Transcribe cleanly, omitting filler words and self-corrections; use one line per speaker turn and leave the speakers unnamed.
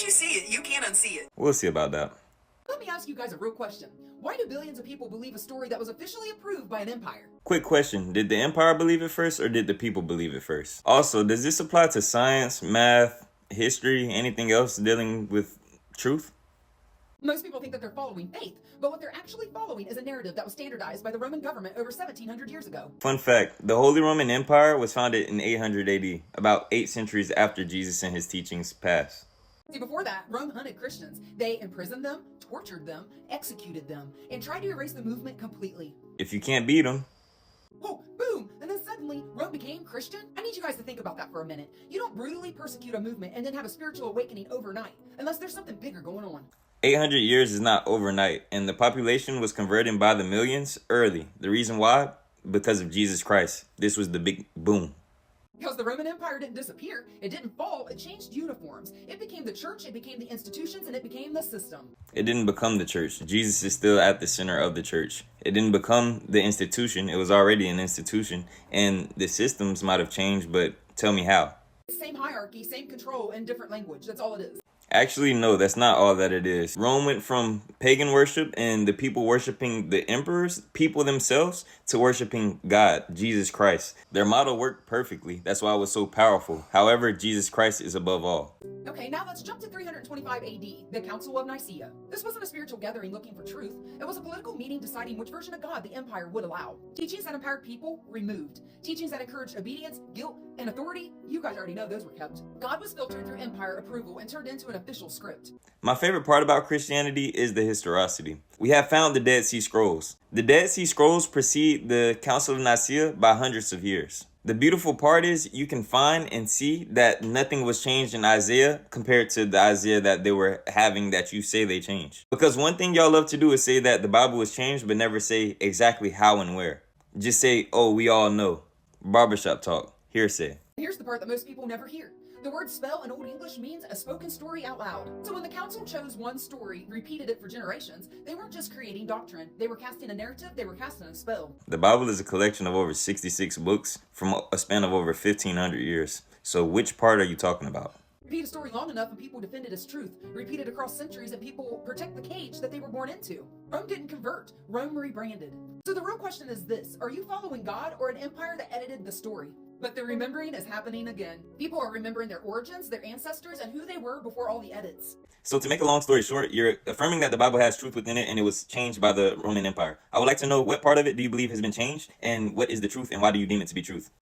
you see it, you can't unsee it.
We'll see about that.
Let me ask you guys a real question. Why do billions of people believe a story that was officially approved by an empire?
Quick question. Did the empire believe it first or did the people believe it first? Also, does this apply to science, math, history, anything else dealing with truth?
Most people think that they're following faith, but what they're actually following is a narrative that was standardized by the Roman government over 1700 years ago.
Fun fact, the Holy Roman Empire was founded in 800 AD, about 8 centuries after Jesus and his teachings passed.
See, before that, Rome hunted Christians. They imprisoned them, tortured them, executed them, and tried to erase the movement completely.
If you can't beat them.
Oh, boom! And then suddenly, Rome became Christian? I need you guys to think about that for a minute. You don't brutally persecute a movement and then have a spiritual awakening overnight, unless there's something bigger going on.
800 years is not overnight, and the population was converted by the millions early. The reason why? Because of Jesus Christ. This was the big boom.
Because the Roman Empire didn't disappear, it didn't fall, it changed uniforms. It became the church, it became the institutions, and it became the system.
It didn't become the church. Jesus is still at the center of the church. It didn't become the institution. It was already an institution, and the systems might have changed, but tell me how.
Same hierarchy, same control, and different language. That's all it is.
Actually, no, that's not all that it is. Rome went from pagan worship and the people worshiping the emperors, people themselves, to worshiping God, Jesus Christ. Their model worked perfectly. That's why it was so powerful. However, Jesus Christ is above all.
Okay, now let's jump to 325 AD, the Council of Nicaea. This wasn't a spiritual gathering looking for truth. It was a political meeting deciding which version of God the empire would allow. Teachings that empowered people, removed. Teachings that encouraged obedience, guilt, and authority, you guys already know those were kept. God was filtered through empire approval and turned into an official script.
My favorite part about Christianity is the historicity. We have found the Dead Sea Scrolls. The Dead Sea Scrolls precede the Council of Nicaea by hundreds of years. The beautiful part is you can find and see that nothing was changed in Isaiah compared to the Isaiah that they were having that you say they changed. Because one thing y'all love to do is say that the Bible was changed, but never say exactly how and where. Just say, oh, we all know. Barbershop talk. Hearsay.
Here's the part that most people never hear. The word spell in Old English means a spoken story out loud. So when the council chose one story, repeated it for generations, they weren't just creating doctrine. They were casting a narrative, they were casting a spell.
The Bible is a collection of over 66 books from a span of over 1,500 years. So which part are you talking about?
Repeat a story long enough and people defend it as truth. Repeat it across centuries and people protect the cage that they were born into. Rome didn't convert. Rome rebranded. So the real question is this. Are you following God or an empire that edited the story? But the remembering is happening again. People are remembering their origins, their ancestors, and who they were before all the edits.
So to make a long story short, you're affirming that the Bible has truth within it and it was changed by the Roman Empire. I would like to know what part of it do you believe has been changed and what is the truth and why do you deem it to be truth?